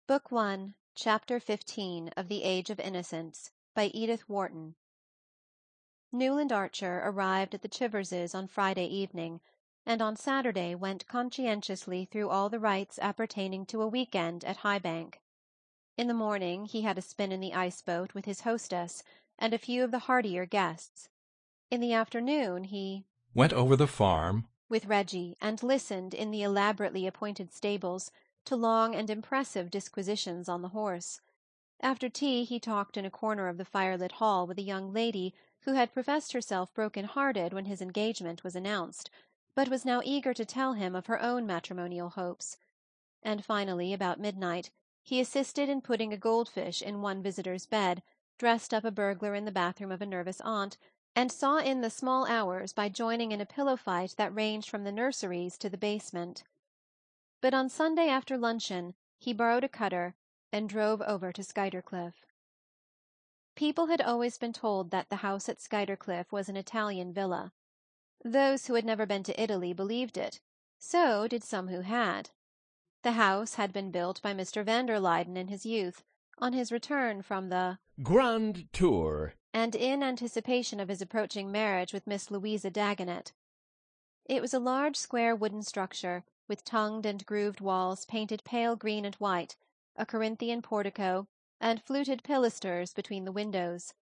Book 1, Chapter 15 of the Age of Innocence, by Edith Wharton. Newland Archer arrived at the Chiverses on Friday evening, and on Saturday went conscientiously through all the rites appertaining to a week-end at High Bank. In the morning he had a spin in the ice-boat with his hostess and a few of the heartier guests. In the afternoon he went over the farm with Reggie, and listened in the elaborately appointed stables to long and impressive disquisitions on the horse. After tea he talked in a corner of the firelit hall with a young lady who had professed herself broken-hearted when his engagement was announced, but was now eager to tell him of her own matrimonial hopes. And finally, about midnight, he assisted in putting a goldfish in one visitor's bed, dressed up a burglar in the bathroom of a nervous aunt, and saw in the small hours by joining in a pillow-fight that ranged from the nurseries to the basement. But on Sunday after luncheon he borrowed a cutter and drove over to Skuytercliff. People had always been told that the house at Skuytercliff was an Italian villa. Those who had never been to Italy believed it, so did some who had. The house had been built by Mr. van der Luyden in his youth, on his return from the Grand Tour, and in anticipation of his approaching marriage with Miss Louisa Dagonet. It was a large square wooden structure, with tongued and grooved walls painted pale green and white, a Corinthian portico, and fluted pilasters between the windows.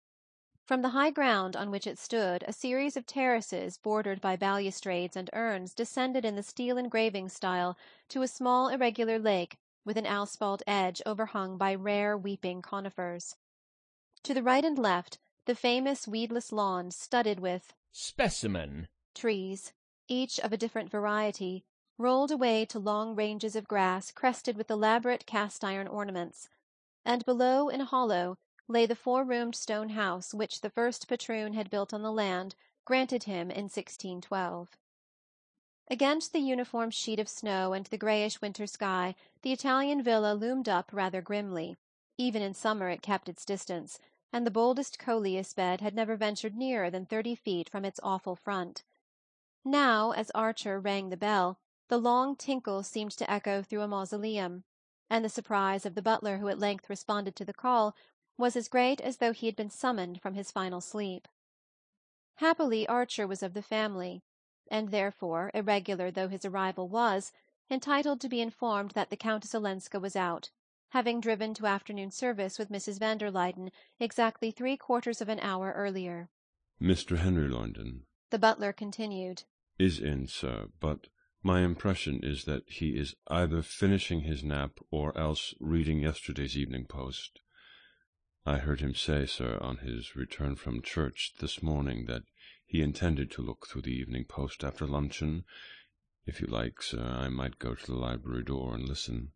From the high ground on which it stood a series of terraces bordered by balustrades and urns descended in the steel engraving style to a small irregular lake with an asphalt edge overhung by rare weeping conifers. To the right and left the famous weedless lawns studded with specimen trees, each of a different variety, rolled away to long ranges of grass crested with elaborate cast-iron ornaments, and below, in a hollow, lay the four-roomed stone house which the first patroon had built on the land granted him in 1612. Against the uniform sheet of snow and the greyish winter sky the Italian villa loomed up rather grimly. Even in summer it kept its distance, and the boldest coleus bed had never ventured nearer than 30 feet from its awful front. Now, as Archer rang the bell, the long tinkle seemed to echo through a mausoleum, and the surprise of the butler who at length responded to the call was as great as though he had been summoned from his final sleep. Happily Archer was of the family, and therefore, irregular though his arrival was, entitled to be informed that the Countess Olenska was out, having driven to afternoon service with Mrs. van der Luyden exactly 3/4 of an hour earlier. "Mr. Henry London," the butler continued, "is in, sir, but my impression is that he is either finishing his nap or else reading yesterday's Evening Post. I heard him say, sir, on his return from church this morning that he intended to look through the Evening Post after luncheon. If you like, sir, I might go to the library door and listen."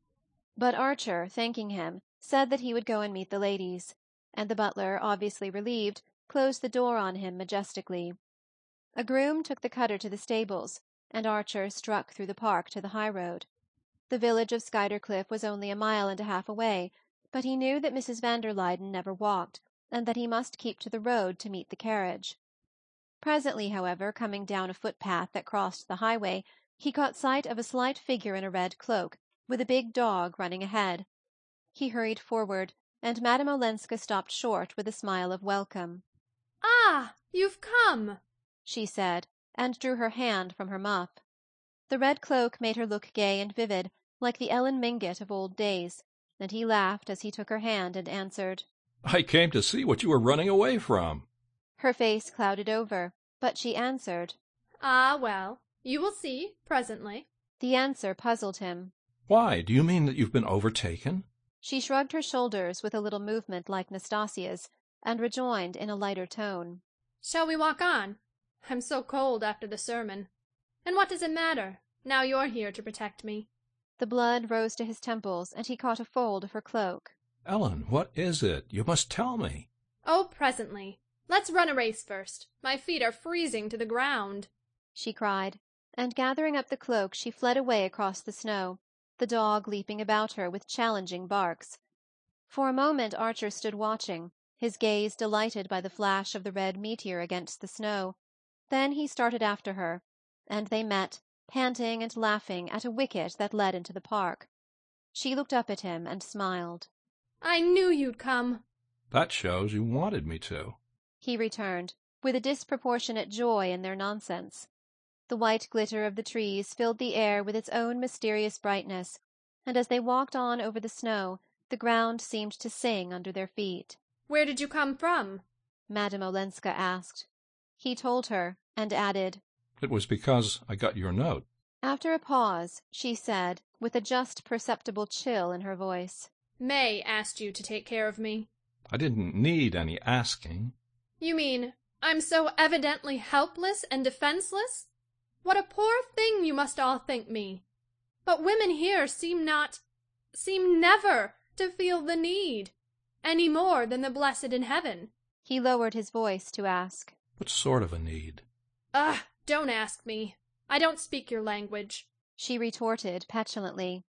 But Archer, thanking him, said that he would go and meet the ladies, and the butler, obviously relieved, closed the door on him majestically. A groom took the cutter to the stables, and Archer struck through the park to the high road. The village of Skuytercliff was only 1.5 miles away, but he knew that Mrs. van der Luyden never walked, and that he must keep to the road to meet the carriage. Presently, however, coming down a footpath that crossed the highway, he caught sight of a slight figure in a red cloak, with a big dog running ahead. He hurried forward, and Madame Olenska stopped short with a smile of welcome. "Ah, you've come," she said, and drew her hand from her muff. The red cloak made her look gay and vivid, like the Ellen Mingott of old days, and he laughed as he took her hand and answered, "I came to see what you were running away from." Her face clouded over, but she answered, "Ah, well, you will see, presently." The answer puzzled him. "Why, do you mean that you've been overtaken?" She shrugged her shoulders with a little movement like Nastasia's, and rejoined in a lighter tone, "Shall we walk on? I'm so cold after the sermon. And what does it matter, now you're here to protect me?" The blood rose to his temples, and he caught a fold of her cloak. "Ellen, what is it? You must tell me." "Oh, presently. Let's run a race first. My feet are freezing to the ground," she cried, and gathering up the cloak she fled away across the snow, the dog leaping about her with challenging barks. For a moment Archer stood watching, his gaze delighted by the flash of the red meteor against the snow. Then he started after her, and they met, panting and laughing, at a wicket that led into the park. She looked up at him and smiled. I knew you'd come. That shows you wanted me to. He returned, with a disproportionate joy in their nonsense. The white glitter of the trees filled the air with its own mysterious brightness, and as they walked on over the snow, the ground seemed to sing under their feet. Where did you come from? Madame Olenska asked. He told her, and added, It was because I got your note. After a pause, she said, with a just perceptible chill in her voice, May asked you to take care of me. I didn't need any asking. You mean I'm so evidently helpless and defenseless? What a poor thing you must all think me. But women here seem never to feel the need, any more than the blessed in heaven. He lowered his voice to ask, What sort of a need? Ugh, don't ask me. I don't speak your language. She retorted petulantly.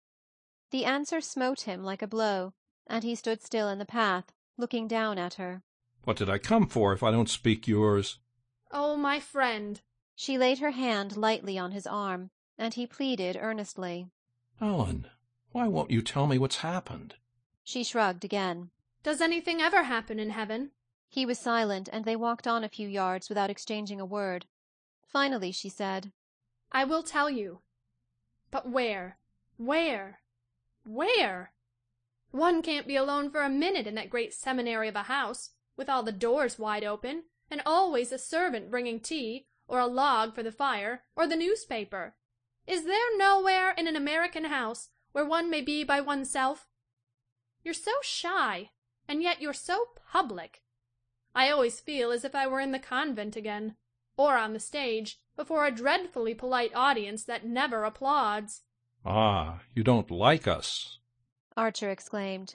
The answer smote him like a blow, and he stood still in the path, looking down at her. What did I come for if I don't speak yours? Oh, my friend. She laid her hand lightly on his arm, and he pleaded earnestly. Ellen, why won't you tell me what's happened? She shrugged again. Does anything ever happen in heaven? He was silent, and they walked on a few yards without exchanging a word. Finally she said, I will tell you. But where? Where? Where? One can't be alone for a minute in that great seminary of a house, with all the doors wide open, and always a servant bringing tea, or a log for the fire, or the newspaper. Is there nowhere in an American house where one may be by oneself? You're so shy, and yet you're so public. I always feel as if I were in the convent again, or on the stage, before a dreadfully polite audience that never applauds. Ah, you don't like us. Archer exclaimed.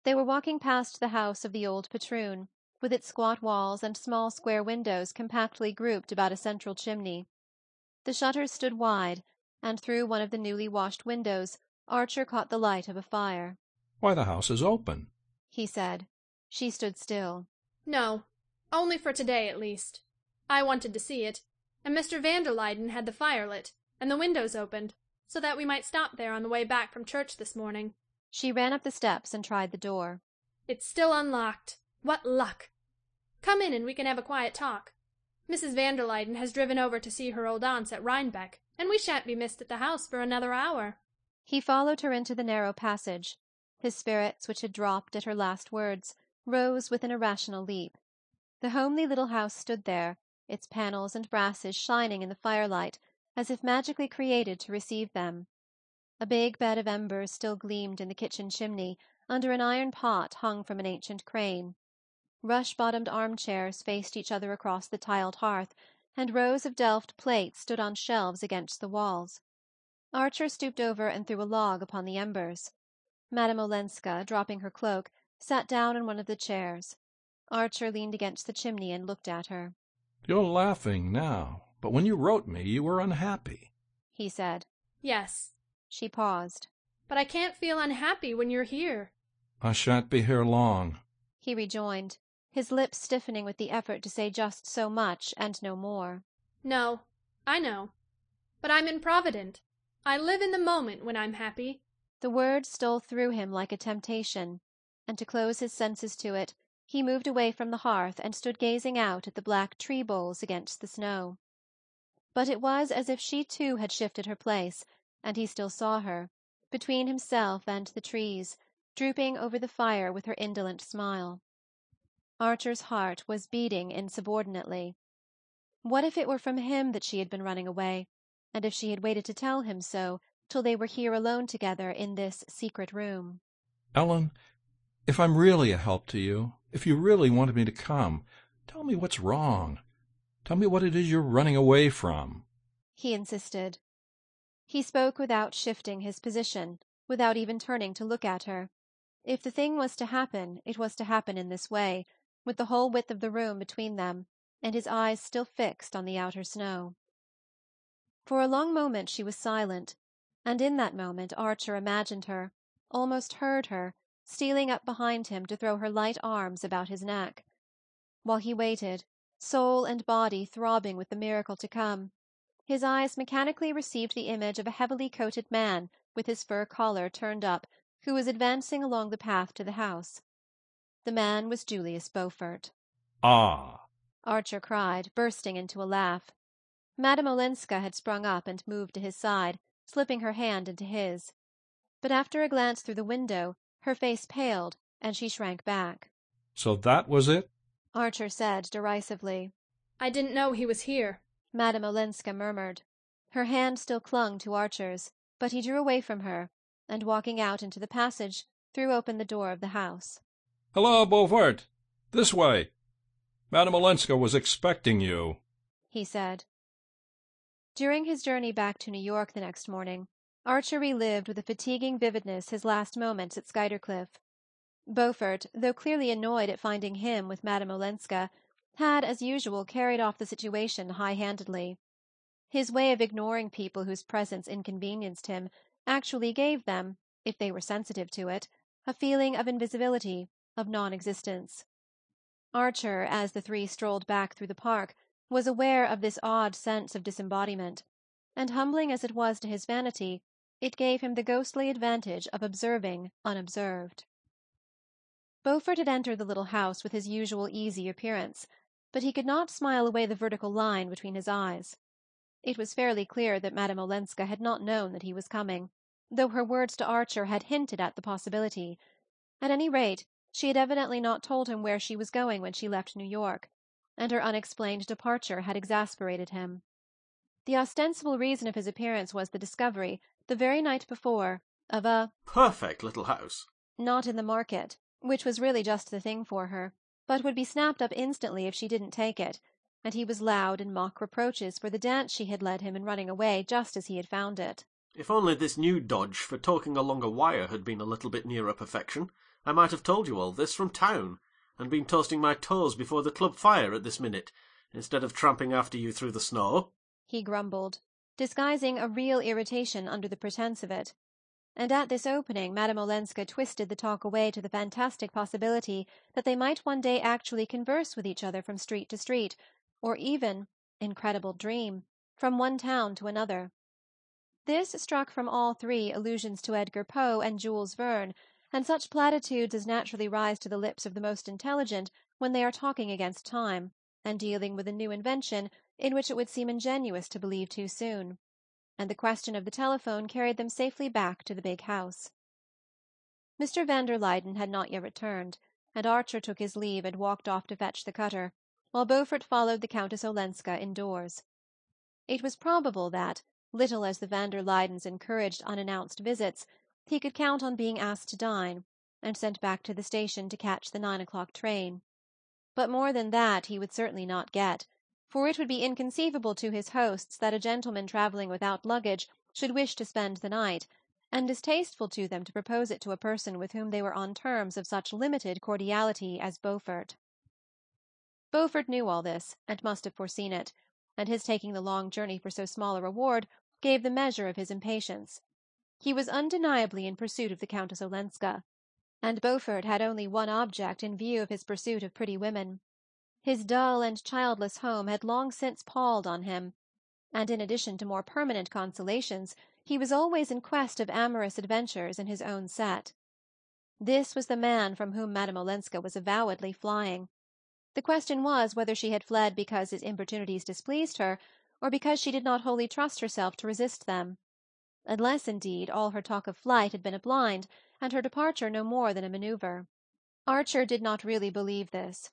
They were walking past the house of the old patroon, with its squat walls and small square windows compactly grouped about a central chimney. The shutters stood wide, and through one of the newly washed windows Archer caught the light of a fire. Why, the house is open, he said. She stood still. No, only for today at least. I wanted to see it, and Mr. van der Luyden had the fire lit, and the windows opened, so that we might stop there on the way back from church this morning. She ran up the steps and tried the door. It's still unlocked. What luck! Come in and we can have a quiet talk. Mrs. van der Luyden has driven over to see her old aunts at Rhinebeck, and we shan't be missed at the house for another hour. He followed her into the narrow passage. His spirits, which had dropped at her last words, rose with an irrational leap. The homely little house stood there, its panels and brasses shining in the firelight, as if magically created to receive them. A big bed of embers still gleamed in the kitchen chimney, under an iron pot hung from an ancient crane. Rush-bottomed armchairs faced each other across the tiled hearth, and rows of Delft plates stood on shelves against the walls. Archer stooped over and threw a log upon the embers. Madame Olenska, dropping her cloak, sat down in one of the chairs. Archer leaned against the chimney and looked at her. You're laughing now, but when you wrote me you were unhappy, he said. Yes. She paused. But I can't feel unhappy when you're here. I shan't be here long, he rejoined, his lips stiffening with the effort to say just so much and no more. No, I know. But I'm improvident. I live in the moment when I'm happy. The word stole through him like a temptation, and to close his senses to it, he moved away from the hearth and stood gazing out at the black tree-boles against the snow. But it was as if she too had shifted her place, and he still saw her, between himself and the trees, drooping over the fire with her indolent smile. Archer's heart was beating insubordinately. What if it were from him that she had been running away, and if she had waited to tell him so till they were here alone together in this secret room? Ellen, if I'm really a help to you, if you really wanted me to come, tell me what's wrong. Tell me what it is you're running away from, he insisted. He spoke without shifting his position, without even turning to look at her. If the thing was to happen, it was to happen in this way, with the whole width of the room between them, and his eyes still fixed on the outer snow. For a long moment she was silent, and in that moment Archer imagined her, almost heard her, stealing up behind him to throw her light arms about his neck. While he waited, soul and body throbbing with the miracle to come, his eyes mechanically received the image of a heavily coated man with his fur collar turned up who was advancing along the path to the house. The man was Julius Beaufort. Ah! Archer cried, bursting into a laugh. Madame Olenska had sprung up and moved to his side, slipping her hand into his. But after a glance through the window, her face paled, and she shrank back. So that was it? Archer said derisively. I didn't know he was here, Madame Olenska murmured. Her hand still clung to Archer's, but he drew away from her, and walking out into the passage, threw open the door of the house. Hello, Beaufort! This way! Madame Olenska was expecting you, he said. During his journey back to New York the next morning, Archer relived with a fatiguing vividness his last moments at Skuytercliff. Beaufort, though clearly annoyed at finding him with Madame Olenska, had, as usual, carried off the situation high-handedly. His way of ignoring people whose presence inconvenienced him actually gave them, if they were sensitive to it, a feeling of invisibility, of non-existence. Archer, as the three strolled back through the park, was aware of this odd sense of disembodiment, and humbling as it was to his vanity, it gave him the ghostly advantage of observing unobserved. Beaufort had entered the little house with his usual easy appearance, but he could not smile away the vertical line between his eyes. It was fairly clear that Madame Olenska had not known that he was coming, though her words to Archer had hinted at the possibility. At any rate, she had evidently not told him where she was going when she left New York, and her unexplained departure had exasperated him. The ostensible reason of his appearance was the discovery, the very night before, of a perfect little house, not in the market, which was really just the thing for her, but would be snapped up instantly if she didn't take it, and he was loud in mock reproaches for the dance she had led him in running away just as he had found it. If only this new dodge for talking along a wire had been a little bit nearer perfection, I might have told you all this from town, and been toasting my toes before the club fire at this minute, instead of tramping after you through the snow, he grumbled, disguising a real irritation under the pretence of it. And at this opening Madame Olenska twisted the talk away to the fantastic possibility that they might one day actually converse with each other from street to street, or even, incredible dream, from one town to another. This struck from all three allusions to Edgar Poe and Jules Verne, and such platitudes as naturally rise to the lips of the most intelligent when they are talking against time, and dealing with a new invention in which it would seem ingenuous to believe too soon. And the question of the telephone carried them safely back to the big house. Mr. van der Luyden had not yet returned, and Archer took his leave and walked off to fetch the cutter, while Beaufort followed the Countess Olenska indoors. It was probable that, little as the van der Luydens encouraged unannounced visits, he could count on being asked to dine, and sent back to the station to catch the 9 o'clock train. But more than that he would certainly not get, for it would be inconceivable to his hosts that a gentleman travelling without luggage should wish to spend the night, and distasteful to them to propose it to a person with whom they were on terms of such limited cordiality as Beaufort. Beaufort knew all this, and must have foreseen it, and his taking the long journey for so small a reward gave the measure of his impatience. He was undeniably in pursuit of the Countess Olenska, and Beaufort had only one object in view of his pursuit of pretty women. His dull and childless home had long since palled on him, and in addition to more permanent consolations, he was always in quest of amorous adventures in his own set. This was the man from whom Madame Olenska was avowedly flying. The question was whether she had fled because his importunities displeased her, or because she did not wholly trust herself to resist them. Unless, indeed, all her talk of flight had been a blind, and her departure no more than a manoeuvre. Archer did not really believe this.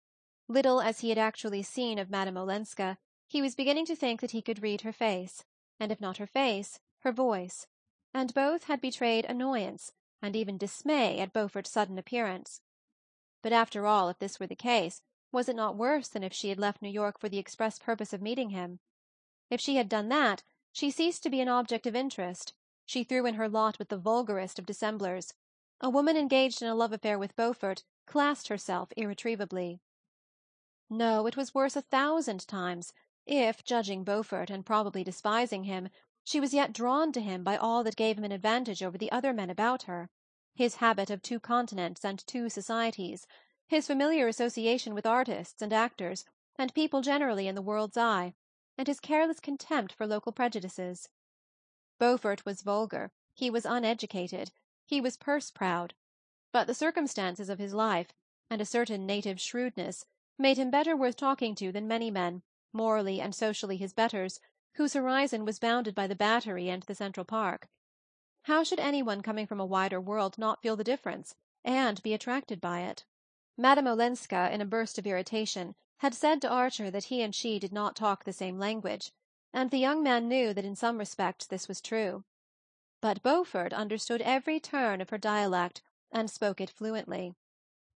Little as he had actually seen of Madame Olenska, he was beginning to think that he could read her face, and if not her face, her voice, and both had betrayed annoyance, and even dismay at Beaufort's sudden appearance. But after all, if this were the case, was it not worse than if she had left New York for the express purpose of meeting him? If she had done that, she ceased to be an object of interest. She threw in her lot with the vulgarest of dissemblers. A woman engaged in a love affair with Beaufort classed herself irretrievably. No, it was worse 1,000 times, if, judging Beaufort and probably despising him, she was yet drawn to him by all that gave him an advantage over the other men about her, his habit of 2 continents and 2 societies, his familiar association with artists and actors, and people generally in the world's eye, and his careless contempt for local prejudices. Beaufort was vulgar, he was uneducated, He was purse-proud, but the circumstances of his life, and a certain native shrewdness, made him better worth talking to than many men, morally and socially his betters, whose horizon was bounded by the Battery and the Central Park. How should anyone coming from a wider world not feel the difference, and be attracted by it? Madame Olenska, in a burst of irritation, had said to Archer that he and she did not talk the same language, and the young man knew that in some respects this was true. But Beaufort understood every turn of her dialect, and spoke it fluently.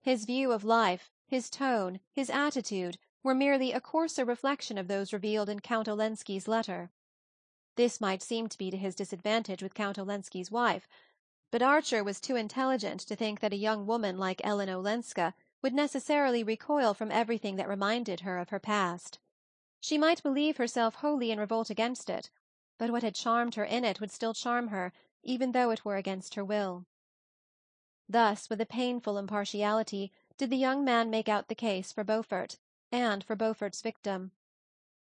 His view of life, his tone, his attitude, were merely a coarser reflection of those revealed in Count Olenski's letter. This might seem to be to his disadvantage with Count Olenski's wife, but Archer was too intelligent to think that a young woman like Ellen Olenska would necessarily recoil from everything that reminded her of her past. She might believe herself wholly in revolt against it, but what had charmed her in it would still charm her, even though it were against her will. Thus, with a painful impartiality, did the young man make out the case for Beaufort, and for Beaufort's victim.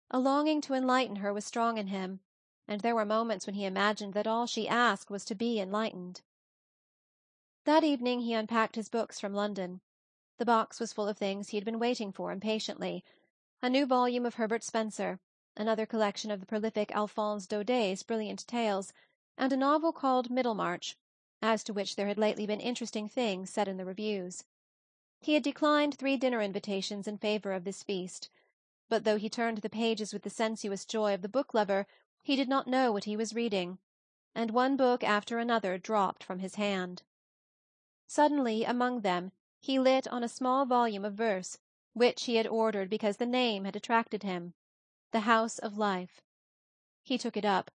A longing to enlighten her was strong in him, and there were moments when he imagined that all she asked was to be enlightened. That evening he unpacked his books from London. The box was full of things he had been waiting for impatiently: a new volume of Herbert Spencer, another collection of the prolific Alphonse Daudet's brilliant tales, and a novel called Middlemarch, as to which there had lately been interesting things said in the reviews. He had declined 3 dinner invitations in favor of this feast, but though he turned the pages with the sensuous joy of the book-lover, he did not know what he was reading, and one book after another dropped from his hand. Suddenly, among them, he lit on a small volume of verse, which he had ordered because the name had attracted him, The House of Life. He took it up,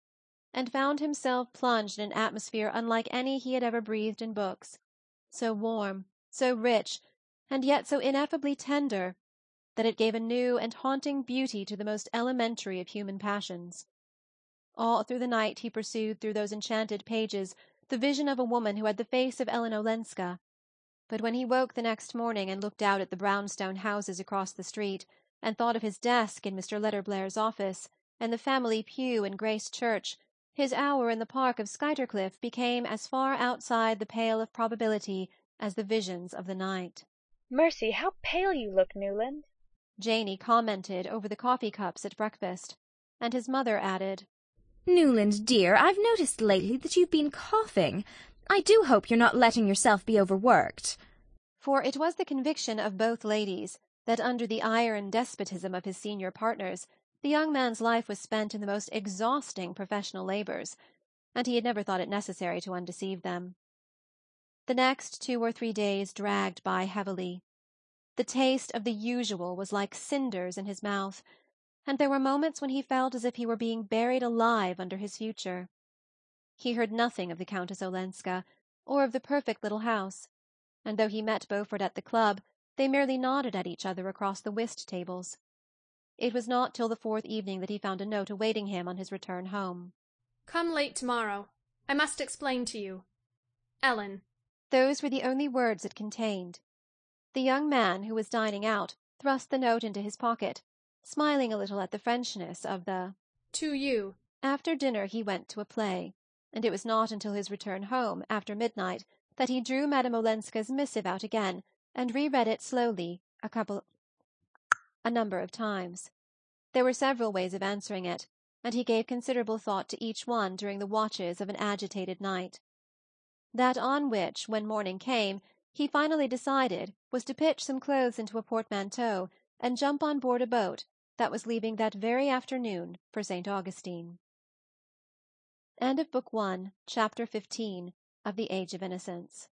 and found himself plunged in an atmosphere unlike any he had ever breathed in books, so warm, so rich, and yet so ineffably tender, that it gave a new and haunting beauty to the most elementary of human passions. All through the night he pursued through those enchanted pages the vision of a woman who had the face of Ellen Olenska, but when he woke the next morning and looked out at the brownstone houses across the street, and thought of his desk in Mr. Letterblair's office, and the family pew in Grace Church, his hour in the park of Skuytercliff became as far outside the pale of probability as the visions of the night. "Mercy, how pale you look, Newland!" Janey commented over the coffee-cups at breakfast, and his mother added, "Newland, dear, I've noticed lately that you've been coughing. I do hope you're not letting yourself be overworked." For it was the conviction of both ladies that under the iron despotism of his senior partners the young man's life was spent in the most exhausting professional labours, and he had never thought it necessary to undeceive them. The next 2 or 3 days dragged by heavily. The taste of the usual was like cinders in his mouth, and there were moments when he felt as if he were being buried alive under his future. He heard nothing of the Countess Olenska, or of the perfect little house, and though he met Beaufort at the club, they merely nodded at each other across the whist tables. It was not till the 4th evening that he found a note awaiting him on his return home. Come late tomorrow. I must explain to you. Ellen. Those were the only words it contained. The young man, who was dining out, thrust the note into his pocket, smiling a little at the Frenchness of the To you. After dinner he went to a play, and it was not until his return home, after midnight, that he drew Madame Olenska's missive out again, and reread it slowly a number of times. There were several ways of answering it, and he gave considerable thought to each one during the watches of an agitated night. That on which, when morning came, he finally decided was to pitch some clothes into a portmanteau and jump on board a boat that was leaving that very afternoon for St. Augustine. End of Book 1, Chapter 15 of The Age of Innocence.